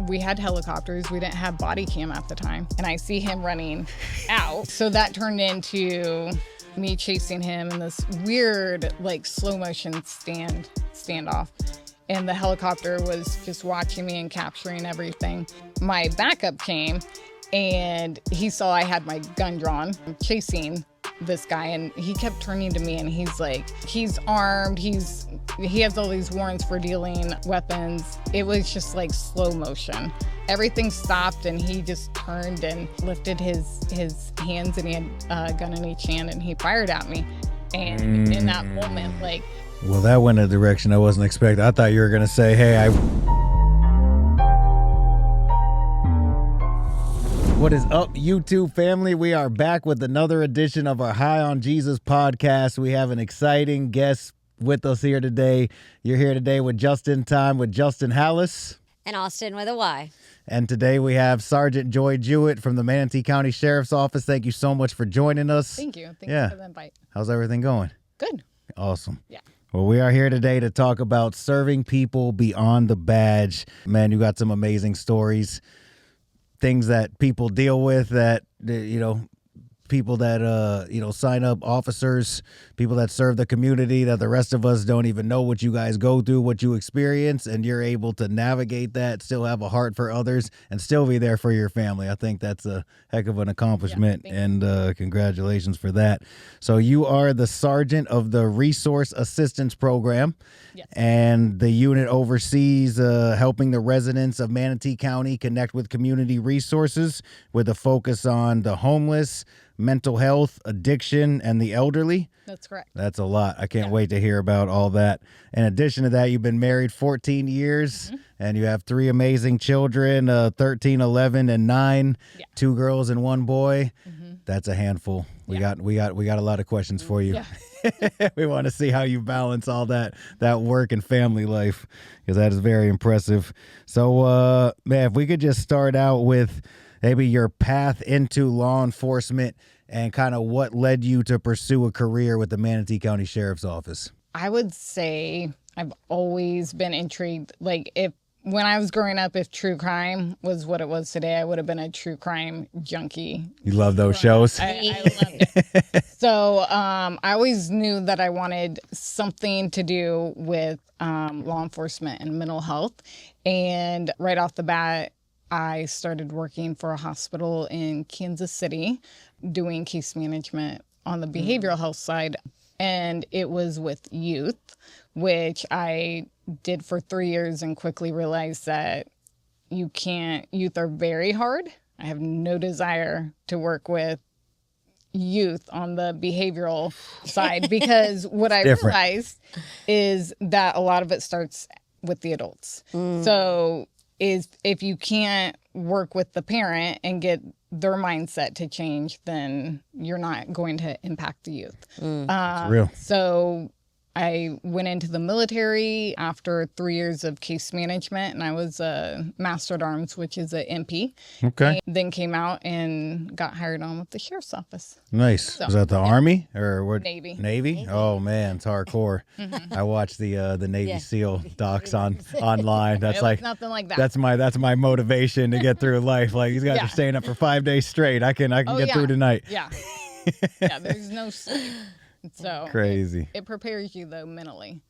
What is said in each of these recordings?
we had helicopters. We didn't have body cam at the time. And I see him running out. So that turned into me chasing him in this weird, like, slow motion standoff. And the helicopter was just watching me and capturing everything. My backup came and he saw I had my gun drawn, chasing this guy, and he kept turning to me and he's like, he's armed, he has all these warrants for dealing weapons. It was just like slow motion. Everything stopped and he just turned and lifted his hands, and he had a gun in each hand, and he fired at me. And in that moment, like... Well, that went a direction I wasn't expecting. I thought you were going to say, hey, What is up, YouTube family? We are back with another edition of our High on Jesus podcast. We have an exciting guest with us here today. You're here today with Just in Time with Justin Halas. And Austyn with a Y. And today we have Sergeant Joy Jewett from the Manatee County Sheriff's Office. Thank you so much for joining us. Thank you. Thank you for the invite. How's everything going? Good. Awesome. Yeah. Well, we are here today to talk about serving people beyond the badge. Man, you got some amazing stories. Things that people deal with that, you know, people that, sign up, officers, people that serve the community, that the rest of us don't even know what you guys go through, what you experience, and you're able to navigate that, still have a heart for others, and still be there for your family. I think that's a heck of an accomplishment, and congratulations for that. So you are the sergeant of the Resource Assistance Program, yes, and the unit oversees helping the residents of Manatee County connect with community resources with a focus on the homeless, mental health, addiction, and the elderly. That's correct. That's a lot. I can't wait to hear about all that. In addition to that, you've been married 14 years, and you have 3 amazing children, 13, 11, and 9, 2 girls and 1 boy. That's a handful. We got a lot of questions for you. Yeah. We want to see how you balance all that work and family life, because that is very impressive. So, man, if we could just start out with maybe your path into law enforcement and kind of what led you to pursue a career with the Manatee County Sheriff's Office. I would say I've always been intrigued. Like, when I was growing up, if true crime was what it was today, I would have been a true crime junkie. You love those shows? I loved it. So I always knew that I wanted something to do with law enforcement and mental health. And right off the bat, I started working for a hospital in Kansas City doing case management on the behavioral health side. And it was with youth, which I did for 3 years and quickly realized that youth are very hard. I have no desire to work with youth on the behavioral side, because what I realized is that a lot of it starts with the adults. So if you can't work with the parent and get their mindset to change, then you're not going to impact the youth. It's real. So I went into the military after 3 years of case management, and I was a Master at Arms, which is a MP. Okay. And then came out and got hired on with the Sheriff's Office. Nice. So, was that the Army or what? Navy. Navy? Oh man, it's hardcore. I watched the Navy SEAL docs online. That's like nothing like that. That's my motivation to get through life. Like, these guys are staying up for 5 days straight. I can get through tonight. Yeah. Yeah. There's no sleep. So crazy. It prepares you though mentally.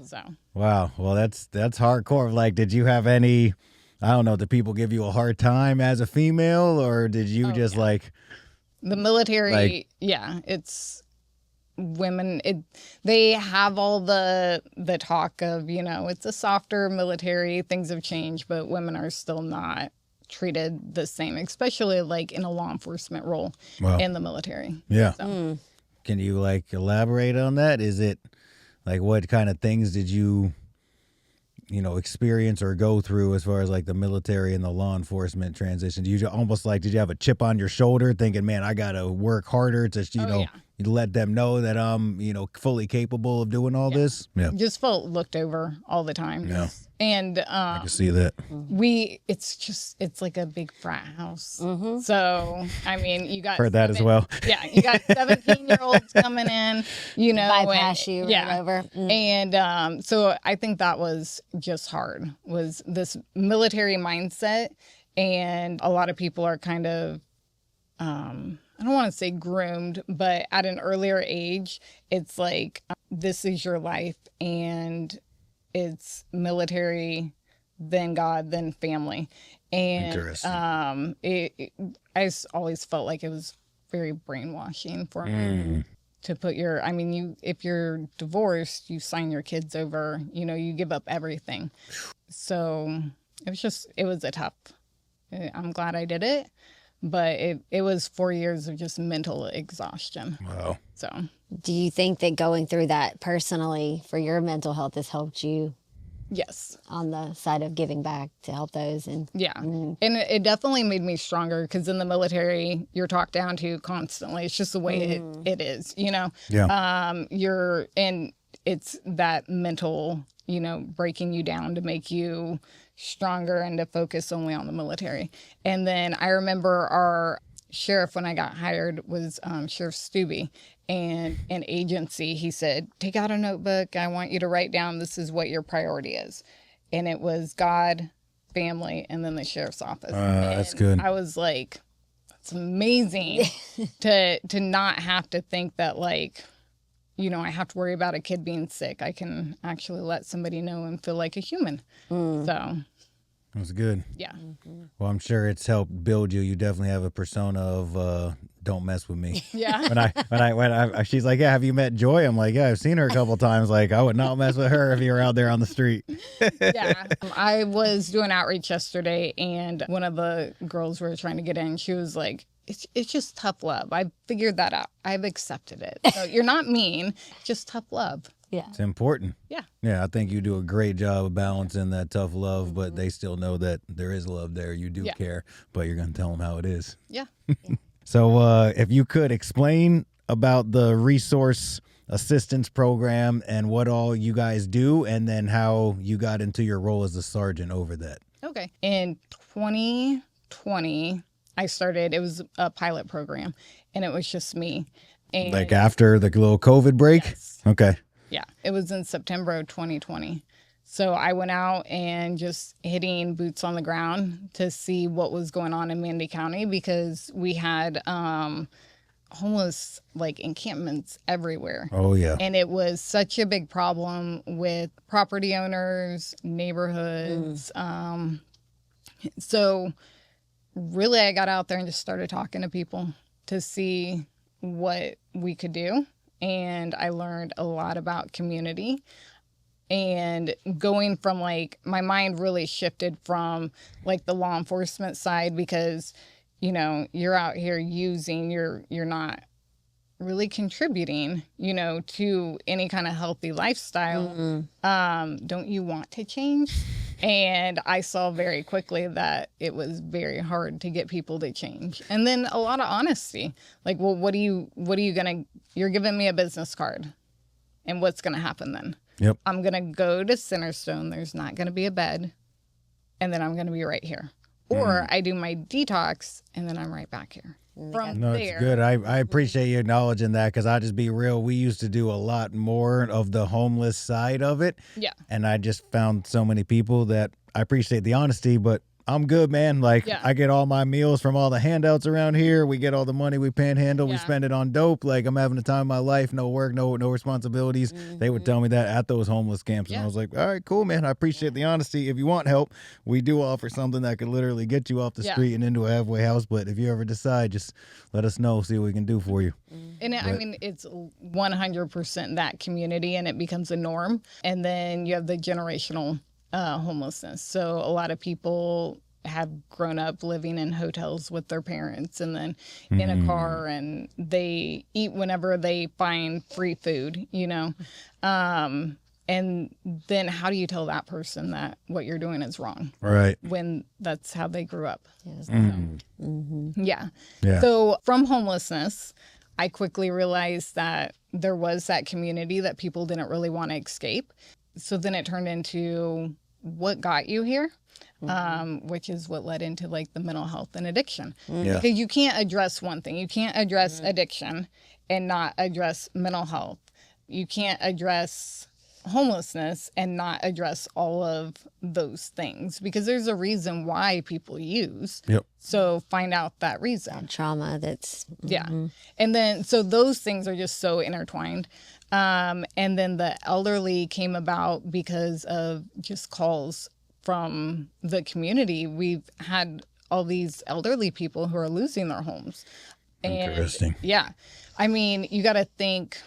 So wow. Well, that's hardcore. Like, did you have any? I don't know. Did people give you a hard time as a female, or did you like the military? It's women. They have all the talk of, it's a softer military. Things have changed, but women are still not treated the same, especially like in a law enforcement role in the military. Yeah. So. Can you elaborate on that? Is it what kind of things did you experience or go through as far as the military and the law enforcement transition? Did you have a chip on your shoulder thinking, man, I got to work harder to, You let them know that I'm, fully capable of doing all this. Yeah. Just felt looked over all the time. Yeah. And I can see that. it's like a big frat house. So, I mean, you got Heard that as well. Yeah, you got 17-year-olds coming in, bypass you right over. And so I think that was just hard, was this military mindset. And a lot of people are kind of, I don't want to say groomed, but at an earlier age, it's like, this is your life, and it's military, then God, then family. And I always felt like it was very brainwashing for me to put if you're divorced, you sign your kids over, you give up everything. So it was a tough, I'm glad I did it, but it was 4 years of just mental exhaustion. Wow. So do you think that going through that personally for your mental health has helped you? Yes. On the side of giving back to help those. And and it definitely made me stronger, because in the military, you're talked down to constantly. It's just the way it is, Yeah. And it's that mental, breaking you down to make you stronger and to focus only on the military. And then I remember our sheriff, when I got hired, was Sheriff Stubbe, and an agency. He said, take out a notebook. I want you to write down, this is what your priority is. And it was God, family, and then the sheriff's office. That's good. I was like, that's amazing to not have to think that, like, I have to worry about a kid being sick. I can actually let somebody know and feel like a human. So that's good. yeah. Well, I'm sure it's helped build you. You definitely have a persona of don't mess with me. Yeah. When I she's like, yeah, have you met Joy? I'm like, yeah, I've seen her a couple times. Like, I would not mess with her if you were out there on the street. Yeah. I was doing outreach yesterday, and one of the girls we were trying to get in, she was like, it's just tough love. I figured that out. I've accepted it. So you're not mean, just tough love. Yeah. It's important. Yeah. Yeah, I think you do a great job of balancing that tough love, but they still know that there is love there. You do care, but you're going to tell them how it is. Yeah. So if you could explain about the resource assistance program and what all you guys do, and then how you got into your role as a sergeant over that. Okay. In 2020, I started, it was a pilot program, and it was just me. And Like after the little COVID break? Yes. Okay. Yeah, it was in September of 2020. So I went out and just hitting boots on the ground to see what was going on in Manatee County, because we had homeless encampments everywhere. Oh, yeah. And it was such a big problem with property owners, neighborhoods. So really, I got out there and just started talking to people to see what we could do. And I learned a lot about community, and going from my mind really shifted from the law enforcement side, because, you're out here using, you're not really contributing, to any kind of healthy lifestyle. Don't you want to change? And I saw very quickly that it was very hard to get people to change. And then a lot of honesty. Well, you're giving me a business card, and what's going to happen then? Yep. I'm going to go to Centerstone. There's not going to be a bed. And then I'm going to be right here. Or I do my detox, and then I'm right back here. No, it's good. I appreciate you acknowledging that, because I just be real. We used to do a lot more of the homeless side of it. Yeah. And I just found so many people that I appreciate the honesty, but I'm good, man. I get all my meals from all the handouts around here. We get all the money we panhandle. We spend it on dope. I'm having the time of my life. No work, no responsibilities. They would tell me that at those homeless camps. And I was like, all right, cool, man. I appreciate the honesty. If you want help, we do offer something that could literally get you off the street and into a halfway house. But if you ever decide, just let us know, see what we can do for you. And it's 100% that community, and it becomes a norm. And then you have the generational homelessness. So a lot of people have grown up living in hotels with their parents, and then in a car, and they eat whenever they find free food, and then how do you tell that person that what you're doing is wrong? Right. When that's how they grew up. Yes. Yeah. Yeah. So from homelessness, I quickly realized that there was that community that people didn't really want to escape. So then it turned into what got you here, which is what led into like the mental health and addiction. Yeah. Because you can't address one thing. You can't address addiction and not address mental health. You can't address homelessness and not address all of those things, because there's a reason why people use. Yep. So find out that reason. Trauma that's Yeah. And then, so those things are just so intertwined. And then the elderly came about because of just calls from the community. We've had all these elderly people who are losing their homes. Interesting. Yeah. I mean, you got to think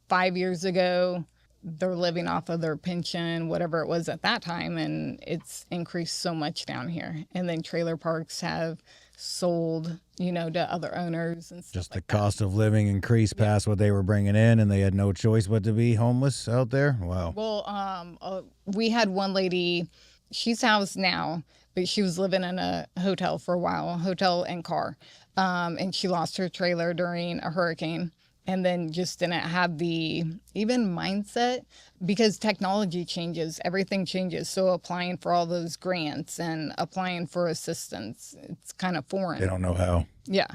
5 years ago, they're living off of their pension, whatever it was at that time, and it's increased so much down here. And then trailer parks have sold, to other owners and stuff. Just the like cost of living increased past what they were bringing in, and they had no choice but to be homeless out there. Wow. Well, we had one lady, she's housed now, but she was living in a hotel for a while, a hotel and car. And she lost her trailer during a hurricane. And then just didn't have the even mindset, because technology changes, everything changes. So applying for all those grants and applying for assistance, it's kind of foreign. They don't know how. Yeah.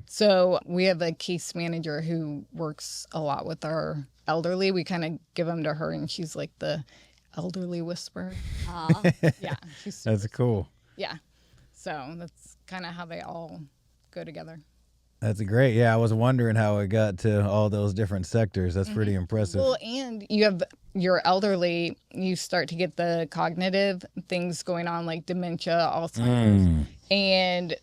So we have a case manager who works a lot with our elderly. We kind of give them to her, and she's like the elderly whisperer. Yeah. That's cool. Yeah. So that's kind of how they all go together. That's great. Yeah, I was wondering how it got to all those different sectors. That's pretty impressive. Well, and you have your elderly, you start to get the cognitive things going on, like dementia, Alzheimer's, and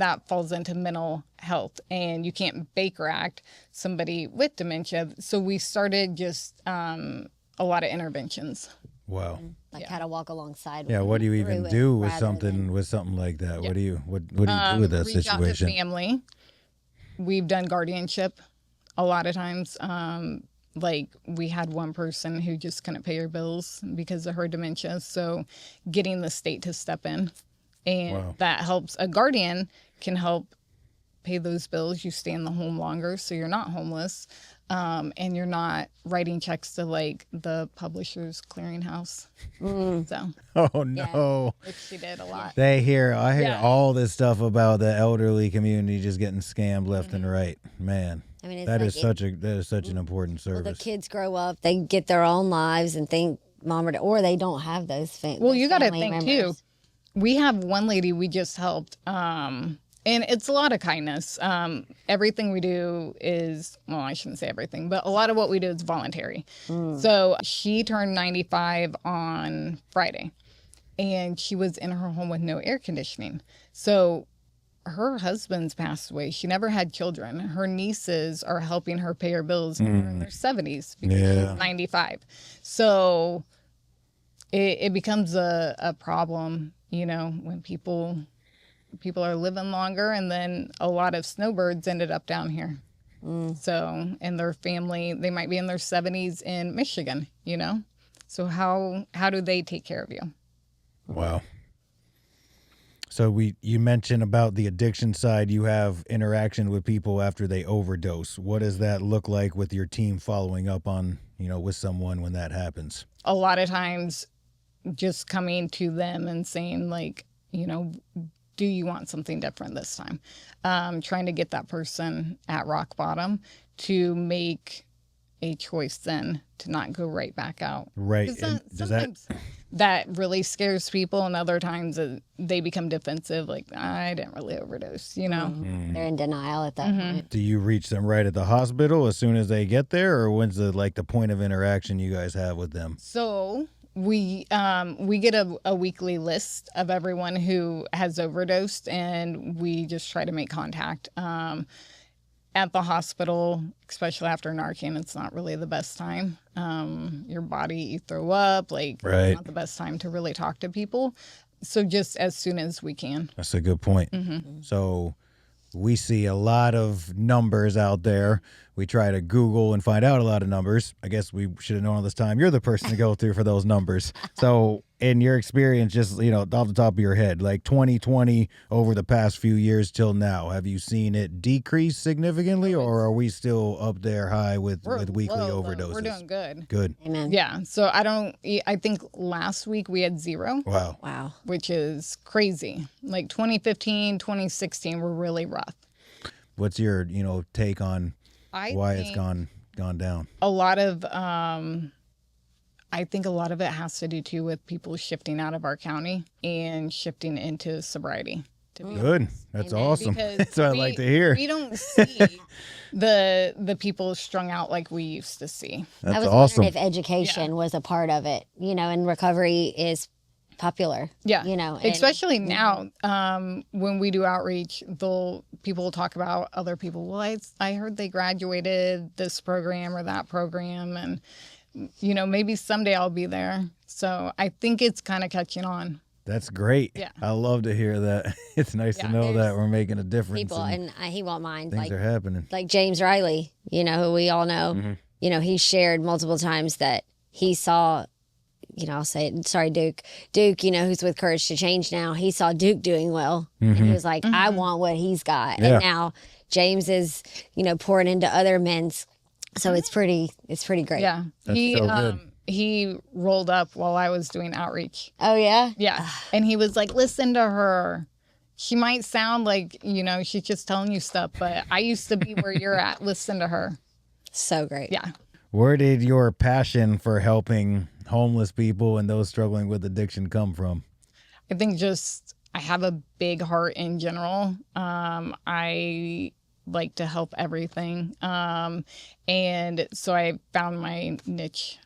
that falls into mental health. And you can't Baker Act somebody with dementia. So we started just a lot of interventions. Wow. like how to walk alongside. Yeah, what do you even do with something like that? Yeah. What do you do with that reach situation? out to family. We've done guardianship a lot of times. Like we had one person who just couldn't pay her bills because of her dementia. So getting the state to step in, and that helps. A guardian can help pay those bills. You stay in the home longer, so you're not homeless. And you're not writing checks to like the Publishers Clearinghouse. So, Oh no. which she did a lot. I hear Yeah. all this stuff about the elderly community just getting scammed left and right. Man, I mean, it's that like is such an important well, service. the kids grow up, they get their own lives and think mom or they don't have those Well, you got to family think members. too. We have one lady we just helped, and it's a lot of kindness. Everything we do is, well, I shouldn't say everything, but a lot of what we do is voluntary. So she turned 95 on Friday, and she was in her home with no air conditioning. So her husband's passed away. She never had children. Her nieces are helping her pay her bills, and they're in their 70s because she's 95. So it becomes a problem, when people are living longer, and then a lot of snowbirds ended up down here. So, and their family, they might be in their 70s in Michigan, So how do they take care of you? Wow. So you mentioned about the addiction side, you have interaction with people after they overdose. What does that look like with your team following up on, with someone when that happens? A lot of times just coming to them and saying like, do you want something different this time? Trying to get that person at rock bottom to make a choice then to not go right back out. Right. 'Cause And sometimes that really scares people, and other times they become defensive, like, I didn't really overdose, They're in denial at that point. do you reach them right at the hospital as soon as they get there, or when's the point of interaction you guys have with them? So we get a weekly list of everyone who has overdosed, and we just try to make contact. At the hospital, especially after Narcan, it's not really the best time. Your body, you throw up, Right. It's not the best time to really talk to people. So just as soon as we can. That's a good point. So we see a lot of numbers out there, we try to Google and find out a lot of numbers. I guess we should have known all this time. You're the person to go through for those numbers. So in your experience, just, off the top of your head, like 2020 over the past few years till now, have you seen it decrease significantly, or are we still up there high with weekly overdoses? We're doing good. Good. Amen. Yeah. So I think last week we had 0. Wow. Which is crazy. Like 2015, 2016 were really rough. What's your, take on why it's gone down? A lot of, I think a lot of it has to do too with people shifting out of our county and shifting into sobriety. Good. That's awesome. Because That's what I like to hear. We don't see the people strung out like we used to see. That's I was awesome. wondering if education was a part of it, and recovery is popular. Yeah. And, especially now, when we do outreach, people will talk about other people. Well, I heard they graduated this program or that program, and maybe someday I'll be there. So I think it's kind of catching on. That's great. Yeah. I love to hear that. It's nice to know that we're making a difference. People, and he won't mind. Things are happening. Like James Riley, who we all know. Mm-hmm. He shared multiple times that he saw, I'll say it. Sorry, Duke. Duke, who's with Courage to Change now. He saw Duke doing well. And he was like, I want what he's got. Yeah. And now James is, pouring into other men's. So it's pretty great. Yeah. That's so good. He rolled up while I was doing outreach. Oh, yeah? Yeah. And he was like, listen to her. She might sound like, she's just telling you stuff, but I used to be where you're at. Listen to her. So great. Yeah. Where did your passion for helping homeless people and those struggling with addiction come from? I think I have a big heart in general. I like to help everything. And so I found my niche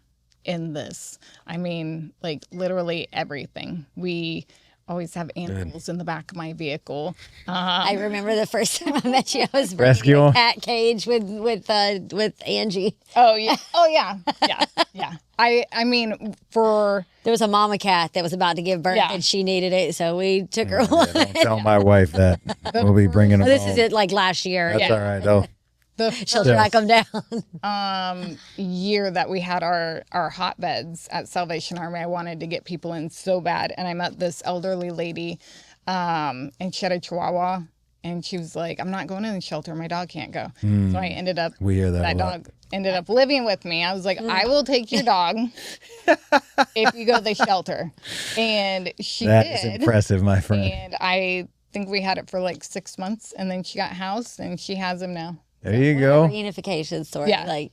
in this. I mean, like literally everything. We always have animals in the back of my vehicle. I remember the first time I met you, I was Rescue bringing a 'em. cat cage with Angie. Oh yeah. Oh yeah. Yeah. Yeah. I mean, There was a mama cat that was about to give birth and she needed it, so we took her one. Don't tell my wife that. We'll be bringing them This home. is it like last year. That's all right, though. She'll track them down. year that we had our hotbeds at Salvation Army, I wanted to get people in so bad. And I met this elderly lady, and she had a Chihuahua. And she was like, I'm not going in the shelter. My dog can't go. So I ended up, We hear that a lot. dog ended up living with me. I was like, I will take your dog if you go to the shelter. And she That did. is impressive, my friend. And I think we had it for like 6 months. And then she got housed and she has him now. There you go. Reunification story. Yeah. Like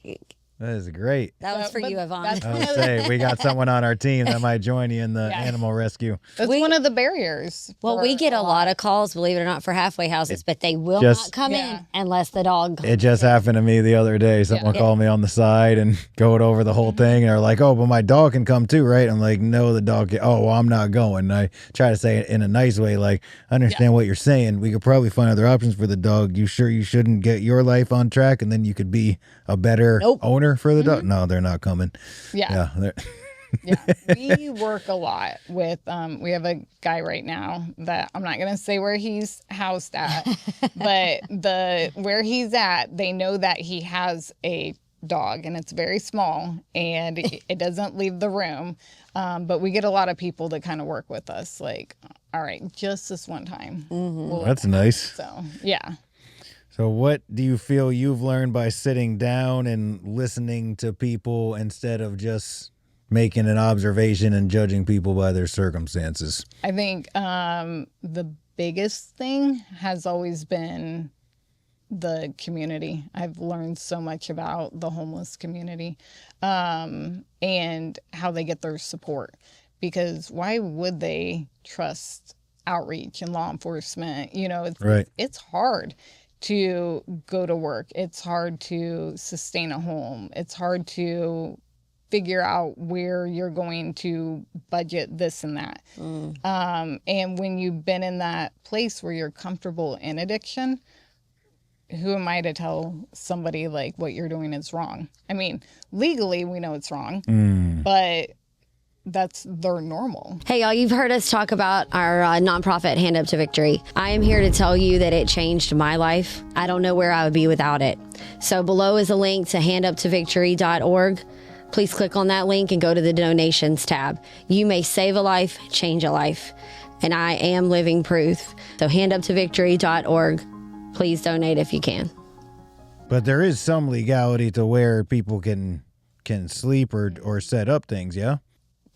That is great. that was for But you, Yvonne. that's- I would say we got someone on our team that might join you in the Yeah. animal rescue. That's one of the barriers. Well, we get a lot of calls, believe it or not, for halfway houses, but they will just- not come Yeah. in unless the dog. It just happened to me the other day. Someone called me on the side and going over the whole thing. And they're like, oh, but my dog can come too, right? I'm like, no, the dog can. Oh, well, I'm not going. And I try to say it in a nice way, like, I understand what you're saying. We could probably find other options for the dog. You sure you shouldn't get your life on track and then you could be a better owner for the dog? No, they're not coming. Yeah. they're- Yeah. We work a lot with, we have a guy right now that I'm not going to say where he's housed at, but where he's at, they know that he has a dog and it's very small and it doesn't leave the room. But we get a lot of people that kind of work with us like, all right, just this one time. We'll That's nice. So, yeah. So what do you feel you've learned by sitting down and listening to people instead of just making an observation and judging people by their circumstances? I think the biggest thing has always been the community. I've learned so much about the homeless community and how they get their support. Because why would they trust outreach and law enforcement? It's hard to go to work. It's hard to sustain a home. It's hard to figure out where you're going to budget this and that. And when you've been in that place where you're comfortable in addiction, who am I to tell somebody like what you're doing is wrong? I mean, legally we know it's wrong, but that's their normal. Hey, y'all, you've heard us talk about our nonprofit Hand Up to Victory. I am here to tell you that it changed my life. I don't know where I would be without it. So below is a link to handuptovictory.org. Please click on that link and go to the donations tab. You may save a life, change a life. And I am living proof. So handuptovictory.org. Please donate if you can. But there is some legality to where people can sleep or set up things, yeah?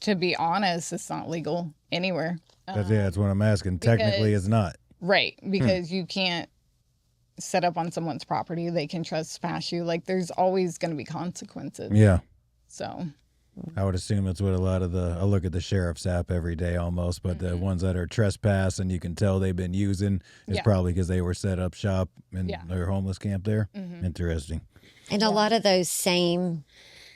To be honest, it's not legal anywhere. That's what I'm asking. Technically, it's not. Right, because you can't set up on someone's property. They can trespass you. Like, there's always going to be consequences. Yeah. So I would assume that's what a lot of I look at the sheriff's app every day almost, but the ones that are trespass and you can tell they've been using is probably because they were set up shop in their homeless camp there. Interesting. And a lot of those same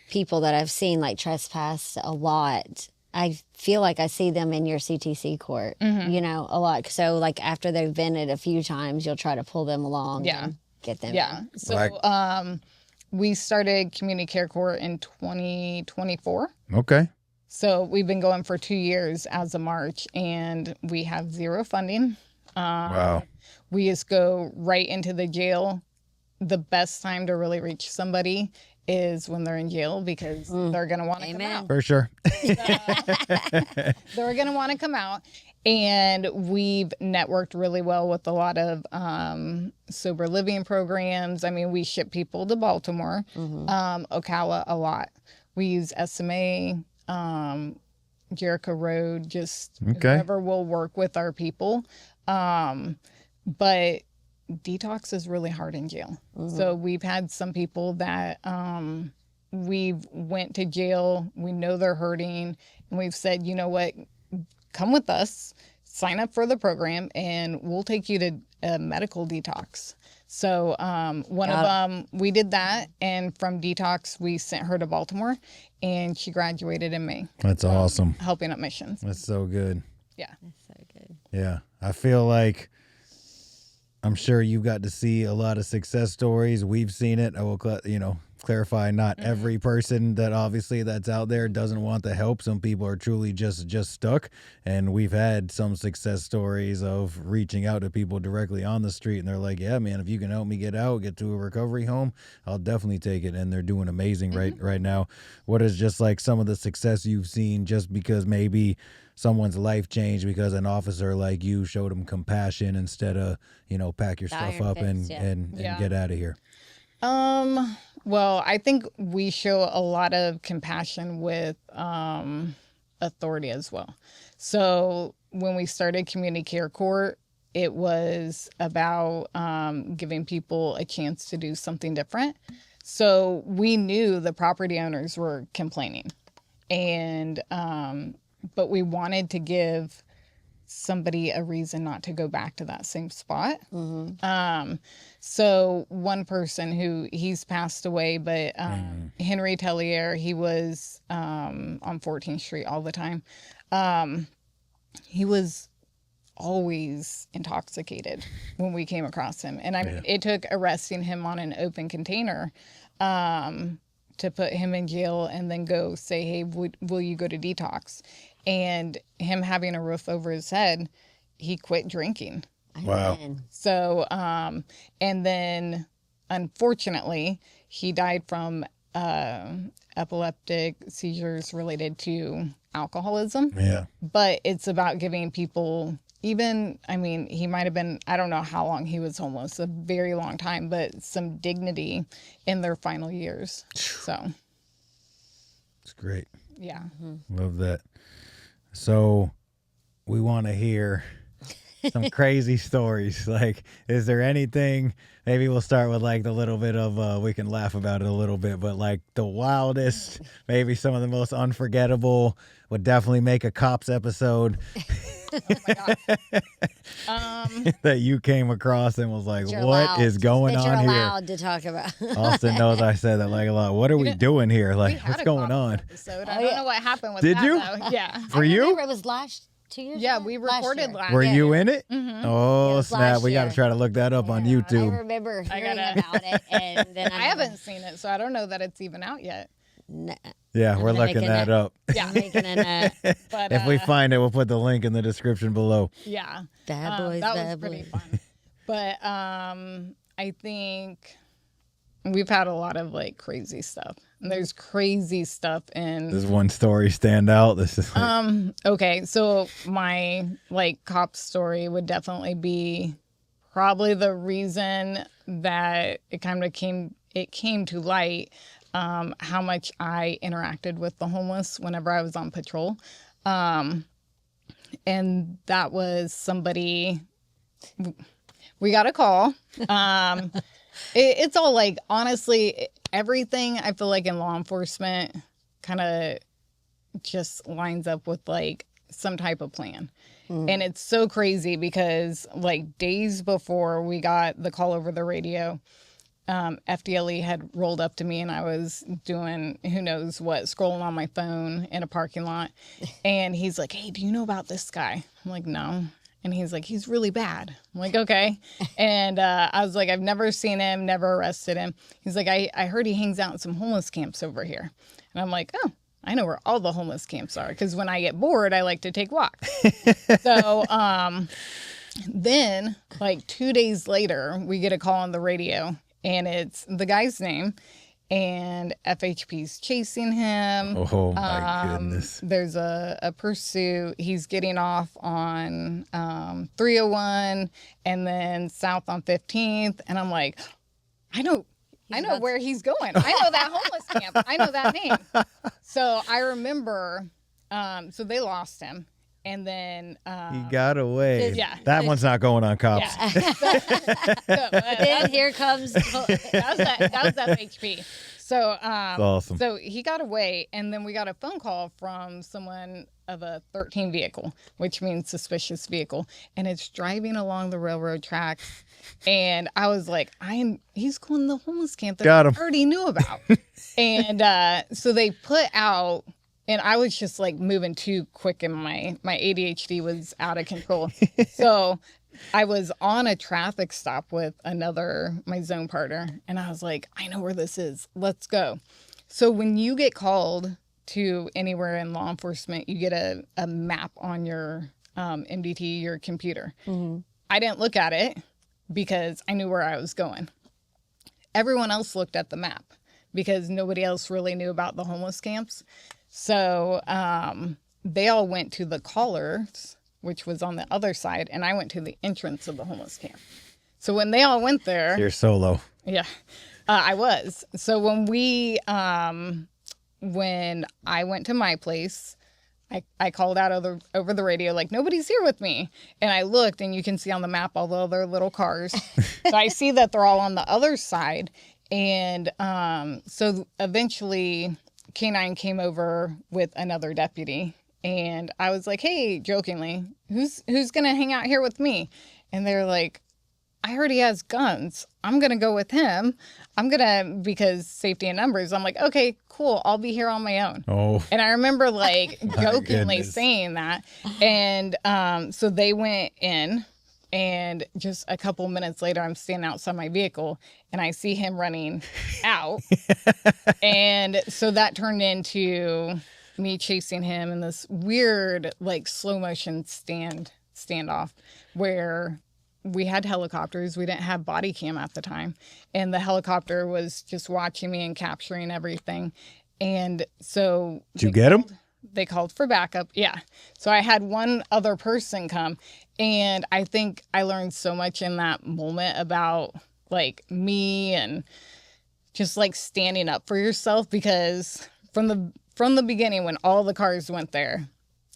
people that I've seen like trespass a lot, I feel like I see them in your CTC court, you know, a lot. So like after they've been it a few times, you'll try to pull them along and get them. Yeah. So we started community care court in 2024. Okay. So we've been going for 2 years as of March, and we have zero funding. Wow. We just go right into the jail. The best time to really reach somebody is when they're in jail, because they're going to want to come out. For sure. They're going to want to come out. And we've networked really well with a lot of sober living programs. I mean, we ship people to Baltimore, Ocala a lot. We use SMA, Jericho Road, just whoever will work with our people. But detox is really hard in jail. So we've had some people that we've went to jail. We know they're hurting. And we've said, you know what? Come with us, sign up for the program, and we'll take you to a medical detox. So one of them, we did that, and from detox, we sent her to Baltimore, and she graduated in May. That's awesome. Helping up missions. That's so good. Yeah. That's so good. Yeah. I feel like I'm sure you got to see a lot of success stories. We've seen it. I will, clarify, not every person that obviously that's out there doesn't want the help. Some people are truly just stuck, and we've had some success stories of reaching out to people directly on the street, and they're like, yeah, man, if you can help me get out, get to a recovery home, I'll definitely take it. And they're doing amazing right now. What is just like some of the success you've seen just because maybe someone's life changed because an officer like you showed them compassion instead of, pack your stuff up and get out of here? Well, I think we show a lot of compassion with authority as well. So when we started community care court, it was about giving people a chance to do something different. So we knew the property owners were complaining, and but we wanted to give somebody a reason not to go back to that same spot. So one person he's passed away, but Henry Tellier, he was on 14th Street all the time. He was always intoxicated when we came across him. And it took arresting him on an open container to put him in jail and then go say, hey, will you go to detox? And him having a roof over his head, he quit drinking. Wow. So, and then unfortunately, he died from epileptic seizures related to alcoholism. Yeah. But it's about giving people he might have been, I don't know how long he was homeless, a very long time, but some dignity in their final years. So. It's great. Yeah. Love that. So we want to hear some crazy stories. Like, is there anything, maybe we'll start with like the little bit of, we can laugh about it a little bit, but like the wildest, maybe some of the most unforgettable, would definitely make a Cops episode. Oh my God. That you came across and was like, You're what allowed. is going That on you're here? allowed to talk about. Austin knows I said that like a lot. What are we doing here? Like, We had what's a going Cops on? episode. I don't know what happened with Did that, you? though. Yeah. For you? Remember it was last 2 years Yeah, ago? we Last recorded year. last Were year. you in it? Mm-hmm. Oh, It was snap. last We got to year. try to look that up on I YouTube. remember hearing gotta- about it, and then I haven't seen it, so I don't know that it's even out yet. Yeah, we're looking making that it. up. Yeah. Making an But If we find it, we'll put the link in the description below. yeah. bad boys, That was bad pretty boys. fun. But I think we've had a lot of like crazy stuff. And there's crazy stuff in. Does one story stand out? This is Okay, so my like cop story would definitely be probably the reason that it came to light, how much I interacted with the homeless whenever I was on patrol. And that was somebody, we got a call. It's all like, honestly, everything I feel like in law enforcement kind of just lines up with like some type of plan. And it's so crazy because like days before we got the call over the radio, FDLE had rolled up to me and I was doing who knows what, scrolling on my phone in a parking lot. And he's like, hey, do you know about this guy? I'm like, no. And he's like, he's really bad. I'm like, okay. And I was like, I've never seen him, never arrested him. He's like, I heard he hangs out in some homeless camps over here. And I'm like, oh, I know where all the homeless camps are. Because when I get bored, I like to take walks. So then like 2 days later, we get a call on the radio. And it's the guy's name. And FHP's chasing him. oh my goodness. There's a pursuit. He's getting off on 301 and then south on 15th. And I'm like, I know where he's going. I know that homeless camp. I know that name. So I remember, so they lost him. And then he got away. Yeah. That one's not going on cops. Yeah. Then here comes. that was FHP. So That's awesome. So he got away, and then we got a phone call from someone of a 13 vehicle, which means suspicious vehicle, and it's driving along the railroad tracks. And I was like, he's going to the homeless camp that Got him. I already knew about. And so they put out. And I was just like moving too quick and my ADHD was out of control. So I was on a traffic stop with my zone partner. And I was like, I know where this is. Let's go. So when you get called to anywhere in law enforcement, you get a map on your MDT, your computer. Mm-hmm. I didn't look at it because I knew where I was going. Everyone else looked at the map because nobody else really knew about the homeless camps. So they all went to the callers, which was on the other side, and I went to the entrance of the homeless camp. So when they all went there... You're solo. Yeah, I was. So when I went to my place, I called out over the radio, like, nobody's here with me. And I looked, and you can see on the map all the other little cars. So I see that they're all on the other side. And so eventually... K-9 came over with another deputy, and I was like, hey, jokingly, who's going to hang out here with me? And they're like, I heard he has guns. I'm going to go with him. Because safety in numbers. I'm like, okay, cool. I'll be here on my own. Oh. And I remember like jokingly saying that. And so they went in. And just a couple minutes later, I'm standing outside my vehicle and I see him running out. And so that turned into me chasing him in this weird, like slow motion standoff where we had helicopters. We didn't have body cam at the time. And the helicopter was just watching me and capturing everything. And so... Did you get him? They called for backup. Yeah. So I had one other person come. And I think I learned so much in that moment about like me and just like standing up for yourself, because from the beginning, when all the cars went there,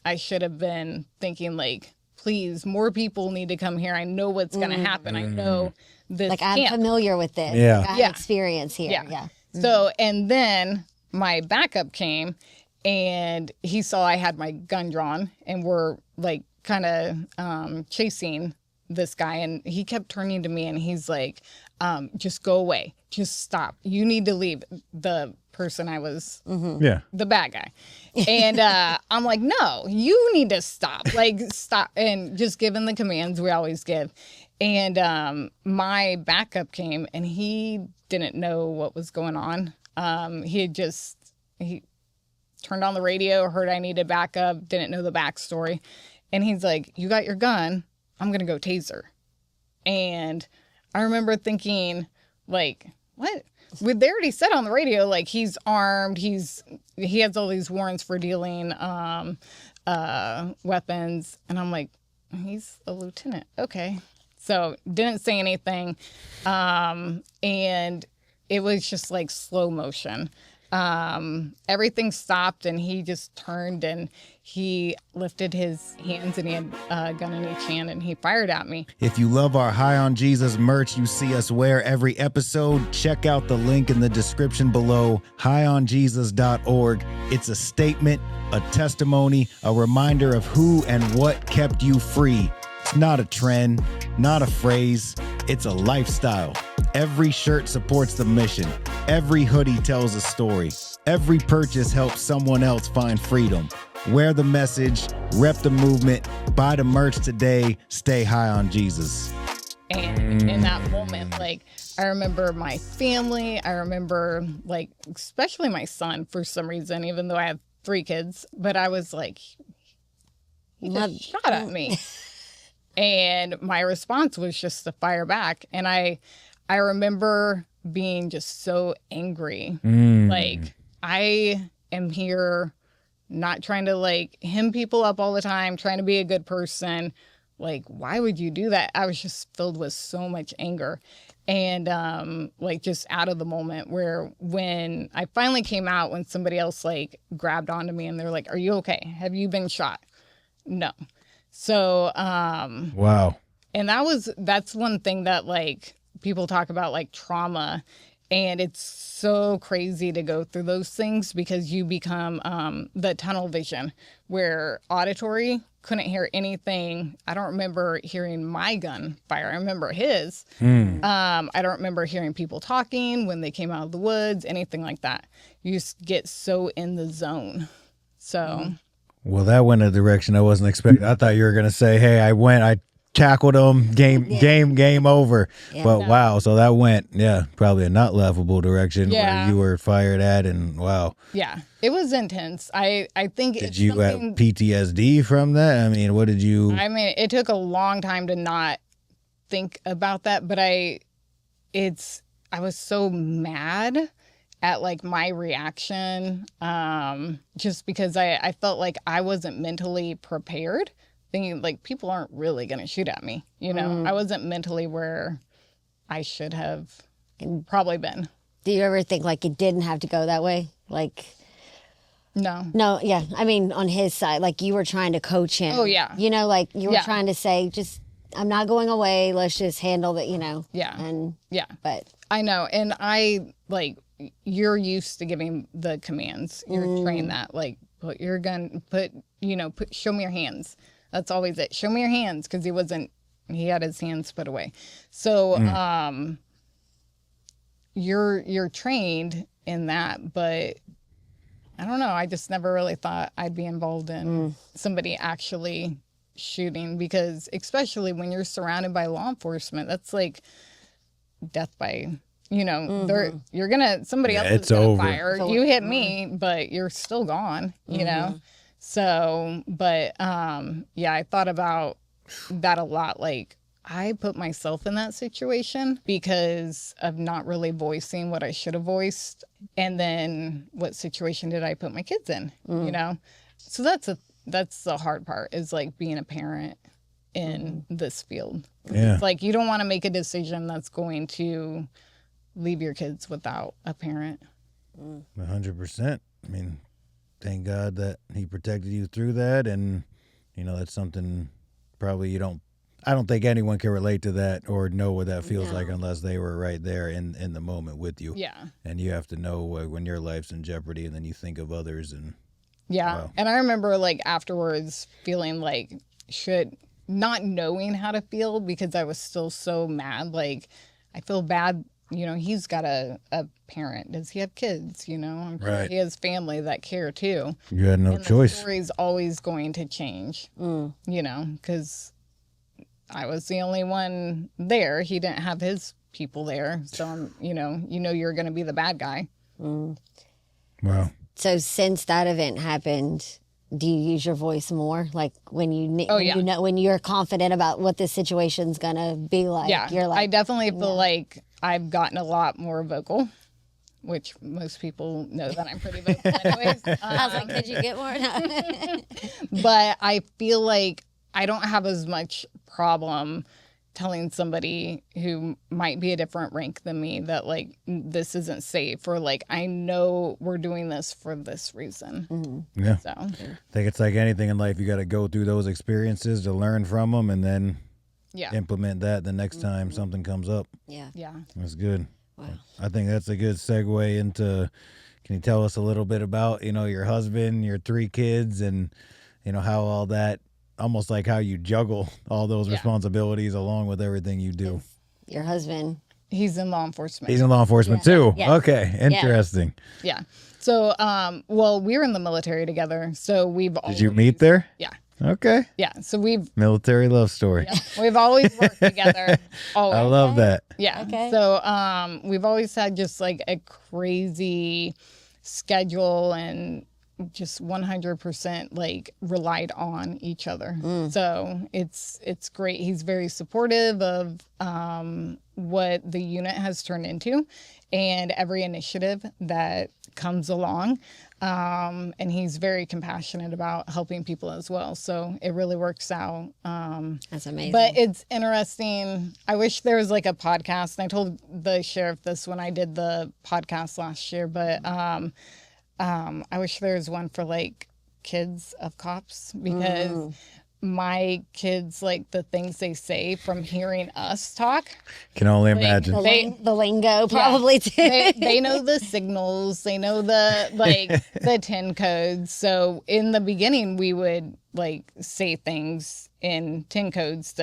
I should have been thinking like, please, more people need to come here. I know what's going to happen. I know this. Like, I'm familiar with this. Yeah. I have experience here. Yeah. So, and then my backup came and he saw I had my gun drawn and we're like kind of chasing this guy. And he kept turning to me and he's like, just go away. Just stop. You need to leave. The person I was, the bad guy. And I'm like, no, you need to stop. Like, stop. And just giving the commands we always give. And my backup came and he didn't know what was going on. He turned on the radio, heard I needed backup, didn't know the backstory. And he's like, you got your gun, I'm going to go taser. And I remember thinking, like, what? they already said on the radio, like, he's armed, he has all these warrants for dealing weapons. And I'm like, he's a lieutenant. Okay. So didn't say anything. And it was just like slow motion. Everything stopped and he just turned and he lifted his hands and he had a gun in each hand and he fired at me. If you love our High on Jesus merch you see us wear every episode, check out the link in the description below, highonjesus.org. It's a statement, a testimony, a reminder of who and what kept you free. It's not a trend, not a phrase, it's a lifestyle. Every shirt supports the mission. Every hoodie tells a story. Every purchase helps someone else find freedom. Wear the message, rep the movement, buy the merch today, stay high on Jesus. And in that moment, like, I remember my family, I remember, like, especially my son for some reason, even though I have 3 kids, but I was like, he just shot at me. And my response was just to fire back. And I remember being just so angry. Like, I am here not trying to, like, hem people up all the time, trying to be a good person. Like, why would you do that? I was just filled with so much anger. And, like, just out of the moment where when I finally came out, when somebody else, like, grabbed onto me and they're like, are you okay? Have you been shot? No. So, wow. And that's one thing that, like, people talk about, like, trauma, and it's so crazy to go through those things because you become the tunnel vision where auditory couldn't hear anything. I don't remember hearing my gun fire. I remember his. I don't remember hearing people talking when they came out of the woods, anything like that. You just get so in the zone. So. Well, that went a direction I wasn't expecting. I thought you were going to say, hey, I tackled him, game over. Yeah, but no. wow, so that went, probably a not laughable direction where you were fired at, and wow. Yeah, it was intense. I think Did you have PTSD from that? I mean, what did you... I mean, it took a long time to not think about that, but I was so mad at, like, my reaction, just because I felt like I wasn't mentally prepared, thinking, like, people aren't really going to shoot at me, you know? I wasn't mentally where I should have probably been. Do you ever think, like, it didn't have to go that way? Like... No, yeah. I mean, on his side, like, you were trying to coach him. Oh, yeah. You know, like, you were trying to say, just, I'm not going away. Let's just handle it, you know? Yeah. And, But I know. And I, like, you're used to giving the commands. You're trained that, like, put your gun, show me your hands. That's always it. Show me your hands. Because he had his hands put away. So, you're trained in that, but I don't know. I just never really thought I'd be involved in somebody actually shooting, because especially when you're surrounded by law enforcement, that's like death by, somebody else is going to fire. You hit me, but you're still gone, you know? So, but, I thought about that a lot. Like, I put myself in that situation because of not really voicing what I should have voiced. And then what situation did I put my kids in, you know? So that's the hard part, is, like, being a parent in this field. Yeah. It's like, you don't want to make a decision that's going to leave your kids without a parent. 100%. I mean, thank God that he protected you through that. And, that's something probably I don't think anyone can relate to that or know what that feels like unless they were right there in the moment with you. Yeah. And you have to know when your life's in jeopardy, and then you think of others. And wow. And I remember, like, afterwards feeling like not knowing how to feel, because I was still so mad. Like, I feel bad. He's got a parent. Does he have kids? I'm sure he has family that care too. You had no choice. The story's always going to change, because I was the only one there. He didn't have his people there. So, you're going to be the bad guy. Wow. So since that event happened, do you use your voice more? Like, when when you're confident about what this situation's going to be like, you're like... I definitely feel like I've gotten a lot more vocal. which most people know that I'm pretty vocal anyways. I was like, could you get more? But I feel like I don't have as much problem telling somebody who might be a different rank than me that like this isn't safe, or like I know we're doing this for this reason. Yeah. So I think it's like anything in life. You got to go through those experiences to learn from them and then implement that the next time something comes up. Yeah. That's good. Wow. I think that's a good segue into, can you tell us a little bit about, your husband, your 3 kids, and, how all that, almost like how you juggle all those responsibilities along with everything you do. Your husband. he's in law enforcement. He's in law enforcement too. Yes. Okay, interesting. Yeah. So, well, we were in the military together. So Did you meet there? Yeah. Okay. Yeah. So Military love story. we've always worked together. Always. I love that. Yeah. Okay. So we've always had just like a crazy schedule and just 100% like relied on each other. So it's great. He's very supportive of what the unit has turned into and every initiative that comes along. And he's very compassionate about helping people as well. So it really works out. That's amazing. But it's interesting. I wish there was like a podcast. And I told the sheriff this when I did the podcast last year, but I wish there was one for like kids of cops, because my kids, like the things they say from hearing us talk. Can only imagine. the lingo probably too. They know the signals. They know the the 10 codes. So in the beginning, we would like say things in 10 codes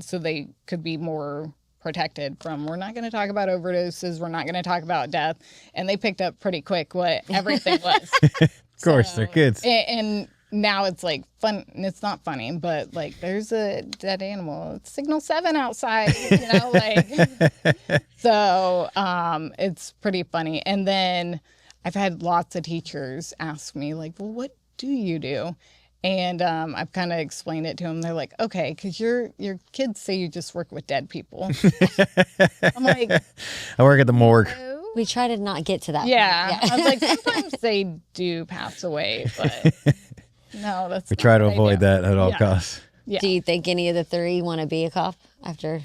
so they could be more protected from, we're not going to talk about overdoses, we're not going to talk about death. And they picked up pretty quick what everything was. Of course, they're kids. And now it's like fun. It's not funny, but like there's a dead animal. It's signal 7 outside, so it's pretty funny. And then I've had lots of teachers ask me like, well, what do you do? And I've kind of explained it to them. They're like, okay, because your kids say you just work with dead people. I'm like, I work at the morgue. no. We try to not get to that. Yeah. point. I was like, sometimes they do pass away, but no, that's We try to avoid that at all Yeah. costs. Yeah. Do you think any of the 3 want to be a cop after?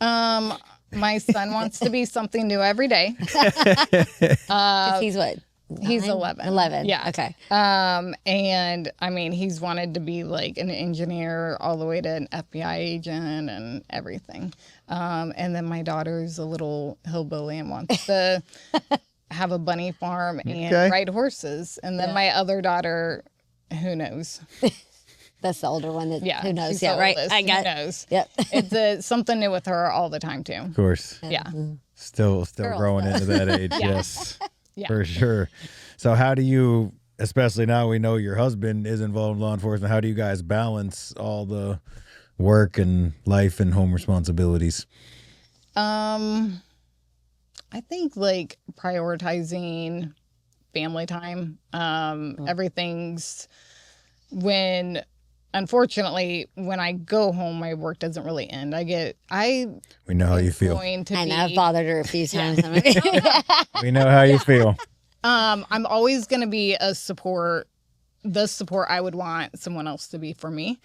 My son wants to be something new every day. 'Cause he's what? He's 9? 11. 11. Yeah. Okay. And I mean, he's wanted to be like an engineer all the way to an FBI agent and everything. And then my daughter's a little hillbilly and wants to have a bunny farm and ride horses. And then my other daughter, who knows? That's the older one. That Yeah. Who knows? she's Yeah. the Right. oldest. I got. Who knows? Yep. It's something new with her all the time too. Of course. Yeah. Still Girls, growing though. into that age. Yes. Yeah. For sure. So how do you, especially now we know your husband is involved in law enforcement, how do you guys balance all the work and life and home responsibilities? I think like prioritizing family time. Everything's unfortunately, when I go home, my work doesn't really end. We know how you feel. Going to I know. be, I've bothered her a few times. We know how you feel. I'm always going to be the support I would want someone else to be for me.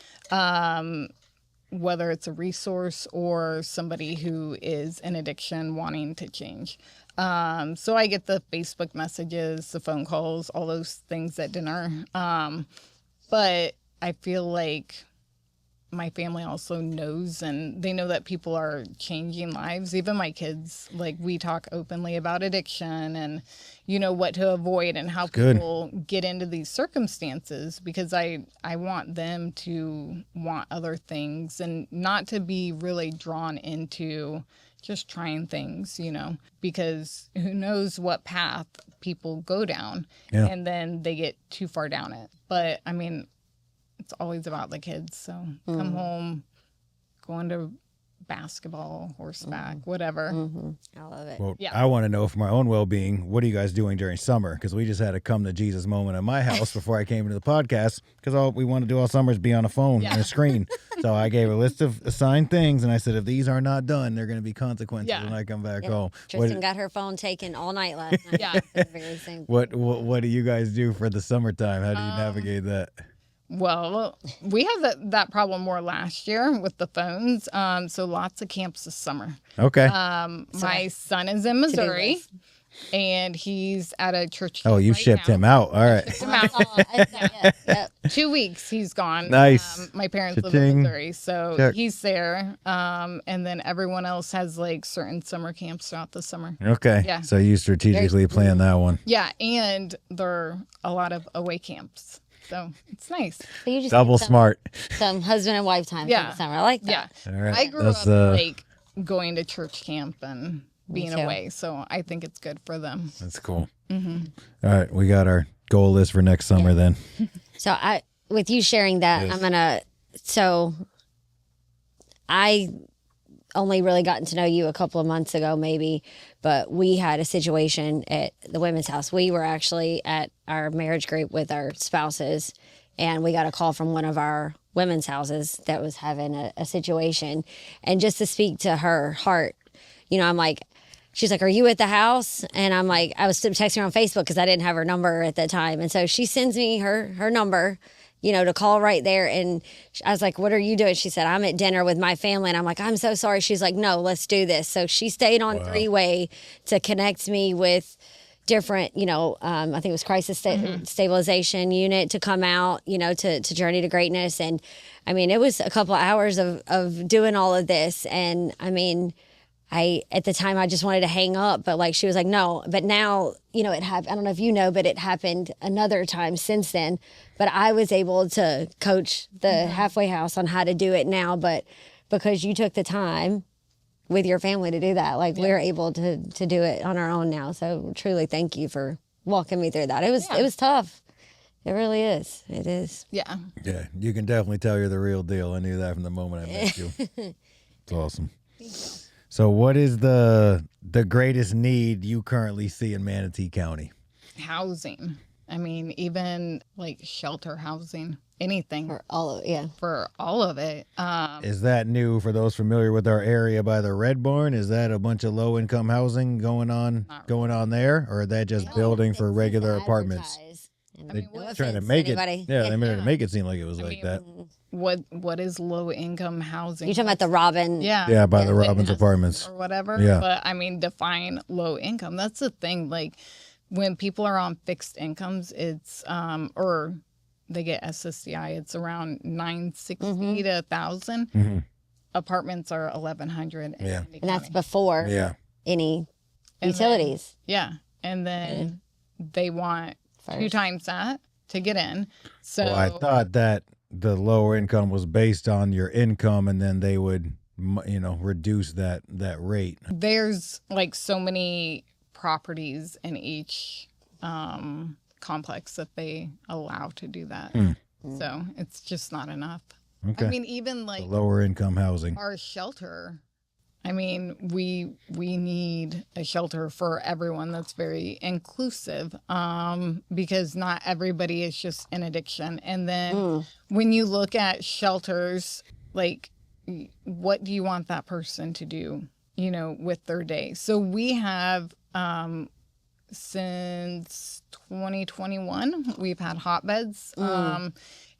Whether it's a resource or somebody who is in addiction wanting to change. So I get the Facebook messages, the phone calls, all those things at dinner. But I feel like my family also knows, and they know that people are changing lives. Even my kids, like we talk openly about addiction and, what to avoid and how people get into these circumstances, because I want them to want other things and not to be really drawn into just trying things, because who knows what path people go down and then they get too far down it. But I mean, it's always about the kids. So come home, going to basketball, horseback, whatever. I love it. Well, Yeah. I want to know for my own well-being, what are you guys doing during summer? Because we just had a come to Jesus moment at my house before I came into the podcast, because all we want to do all summer is be on a phone and a screen. So I gave a list of assigned things, and I said, if these are not done, there are going to be consequences when I come back home. Tristan got her phone taken all night last night. Yeah. For the very same thing. What do you guys do for the summertime? How do you navigate that? Well, we had that problem more last year with the phones. So lots of camps this summer. Okay. My son is in Missouri, and he's at a church. Oh, you right shipped now. him out. All right. Shipped him out. Yep. 2 weeks he's gone. Nice. My parents live Cha-ching. in Missouri, so Check. he's there. And then everyone else has like certain summer camps throughout the summer. Okay. Yeah. So you strategically plan that one. Yeah, and there are a lot of away camps, so it's nice. So you just Double get smart. some husband and wife time Yeah. for the summer. I like that. Yeah, All right. I grew That's, up like going to church camp and being too. away, so I think it's good for them. That's cool. All right. We got our goal list for next summer then. So with you sharing that, Yes. I only really gotten to know you a couple of months ago, maybe, but we had a situation at the women's house. We were actually at our marriage group with our spouses, and we got a call from one of our women's houses that was having a situation. And just to speak to her heart, I'm like, she's like, are you at the house? And I'm like, I was texting her on Facebook because I didn't have her number at the time. And so she sends me her number, to call right there. And I was like, what are you doing? She said, I'm at dinner with my family. And I'm like, I'm so sorry. She's like, no, let's do this. So she stayed on three-way to connect me with different, I think it was crisis stabilization unit to come out, to Journey to Greatness. And I mean, it was a couple of hours of doing all of this. And I mean, at the time I just wanted to hang up, but like, she was like, no, but now, it happened. I don't know if you know, but it happened another time since then, but I was able to coach the halfway house on how to do it now. But because you took the time with your family to do that, like we're able to do it on our own now. So truly thank you for walking me through that. It was tough. It really is. It is. Yeah. Yeah. You can definitely tell you're the real deal. I knew that from the moment I met you. It's awesome. So what is the greatest need you currently see in Manatee County? Housing. I mean, even like shelter housing, anything For all of it, yeah. for all of it. Is that new for those familiar with our area by the Red Barn? Is that a bunch of low income housing going on there? Or are they just building for regular apartments? mean, They're what trying to offense make to it. anybody. Yeah, they made to make it seem like it was like mean, that. What is low income housing? You're talking about the Robin. Yeah. Yeah, by the Robbins Apartments. Or whatever. Yeah. But I mean, define low income. That's the thing. Like when people are on fixed incomes, it's or they get SSDI, it's around $960 to $1,000. Apartments are $1,100. Yeah. And that's before any And utilities. Yeah. And then they want two First. times that to get in. So Well, I thought that the lower income was based on your income, and then they would, reduce that rate. there's like so many properties in each complex that they allow to do that. So it's just not enough. Okay. I mean, even like Lower income housing. our shelter, I mean, we need a shelter for everyone that's very inclusive, because not everybody is just in addiction. And then when you look at shelters, like, what do you want that person to do, with their day? So we have, since 2021, we've had hotbeds,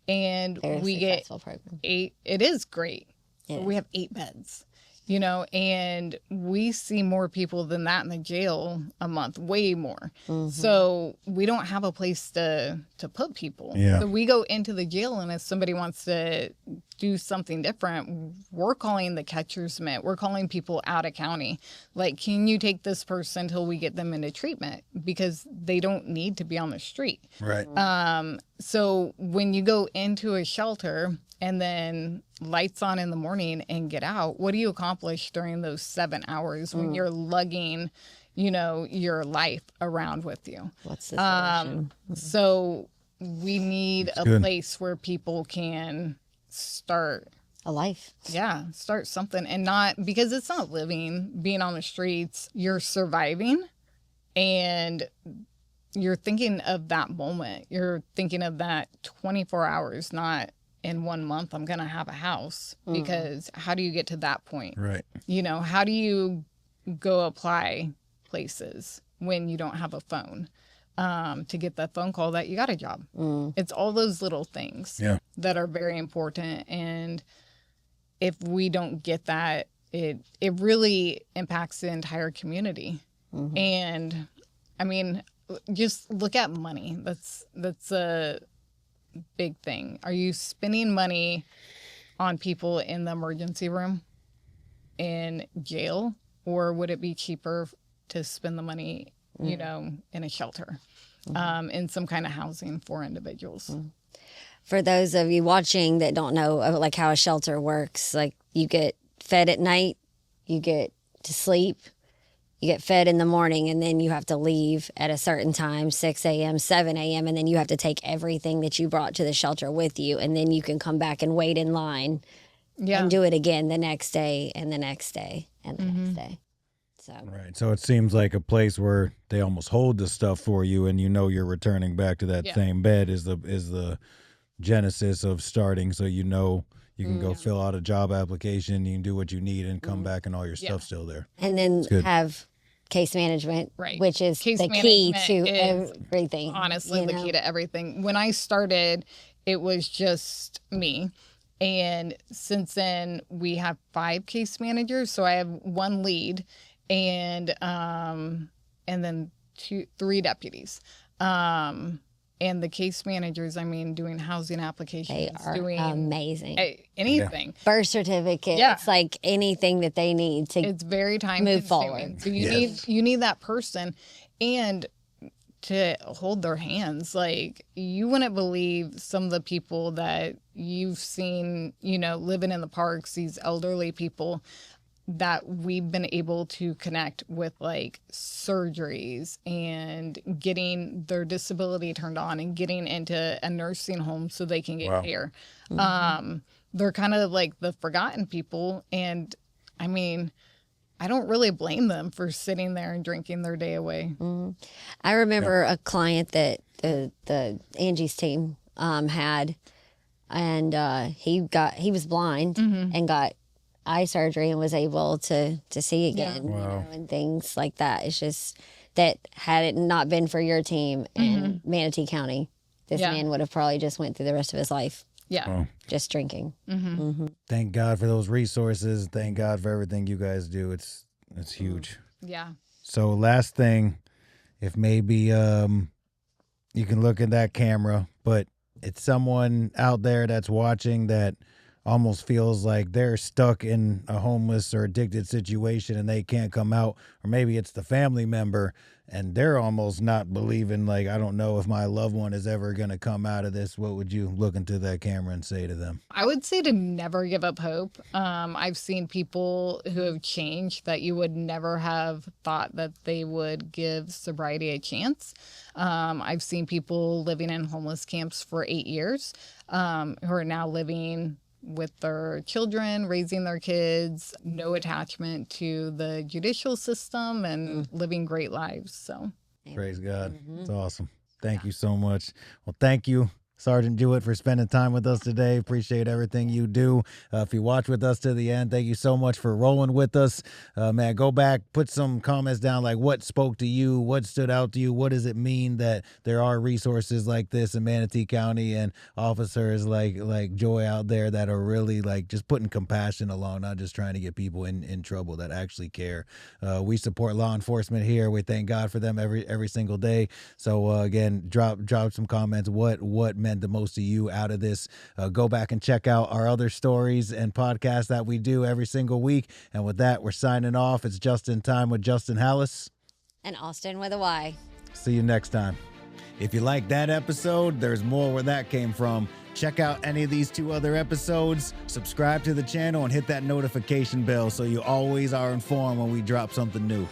and Very we get successful program. 8. It is great. Yeah. We have 8 beds, and we see more people than that in the jail a month, way more. So we don't have a place to put people. Yeah. So we go into the jail, and if somebody wants to do something different, we're calling the catcher's mitt. We're calling people out of county. Like, can you take this person till we get them into treatment? Because they don't need to be on the street. Right. So when you go into a shelter and then lights on in the morning and get out, what do you accomplish during those 7 hours when you're lugging, your life around with you? What's the solution? So we need a good. place where people can start a life. Yeah, start something, and not because it's not being on the streets, you're surviving, and you're thinking of that moment. You're thinking of that 24 hours, not in 1 month I'm going to have a house, because how do you get to that point? Right. You know, how do you go apply places when you don't have a phone to get that phone call that you got a job? It's all those little things that are very important. And if we don't get that, it really impacts the entire community. And I mean, just look at money. That's a big thing. Are you spending money on people in the emergency room, in jail, or would it be cheaper to spend the money, you know, in a shelter, in some kind of housing for individuals? For those of you watching that don't know like how a shelter works, like you get fed at night, you get to sleep, you get fed in the morning, and then you have to leave at a certain time, 6 a.m., 7 a.m., and then you have to take everything that you brought to the shelter with you, and then you can come back and wait in line and do it again the next day and the next day and the next day. So. Right. So it seems like a place where they almost hold the stuff for you, and you know you're returning back to that same bed is the genesis of starting. So you know you can go fill out a job application, you can do what you need, and come back, and all your stuff's still there. And then have case management, which is the key to everything. Honestly, the key to everything. When I started, it was just me. And since then, we have 5 case managers. So I have 1 lead and then 3 deputies. And the case managers, I mean, doing housing applications, they are doing amazing. Anything. Birth certificate. Yeah. It's like anything that they need to it's very time move consuming. forward. So you need that person and to hold their hands. Like, you wouldn't believe some of the people that you've seen, you know, living in the parks, these elderly people that we've been able to connect with, like surgeries and getting their disability turned on and getting into a nursing home so they can get care. They're kind of like the forgotten people. And I mean, I don't really blame them for sitting there and drinking their day away. I remember a client that the Angie's team had, and he was blind and got eye surgery and was able to see again, you know, and things like that. It's just that had it not been for your team in Manatee County, this man would have probably just went through the rest of his life. Just drinking. Thank God for those resources. Thank God for everything you guys do. It's huge. So last thing, if maybe you can look in that camera, but it's someone out there that's watching that almost feels like they're stuck in a homeless or addicted situation and they can't come out, or maybe it's the family member and they're almost not believing, like, I don't know if my loved one is ever going to come out of this. What would you look into that camera and say to them? I would say to never give up hope. I've seen people who have changed that you would never have thought that they would give sobriety a chance. I've seen people living in homeless camps for 8 years who are now living with their children, raising their kids, no attachment to the judicial system, and living great lives. So praise God. It's awesome. Thank you so much. Well, thank you, Sergeant Jewett, for spending time with us today. Appreciate everything you do. If you watch with us to the end, thank you so much for rolling with us. Man, go back, put some comments down, like what spoke to you, what stood out to you, what does it mean that there are resources like this in Manatee County and officers like Joy out there that are really like just putting compassion along, not just trying to get people in trouble, that actually care. We support law enforcement here. We thank God for them every single day. So again, drop some comments. What meant the most to you out of this? Go back and check out our other stories and podcasts that we do every single week. And with that, we're signing off. It's Just in Time with Justin Halas and Austyn with a Y. See you next time. If you like that episode, there's more where that came from. Check out any of these 2 other episodes, subscribe to the channel, and hit that notification bell so you always are informed when we drop something new.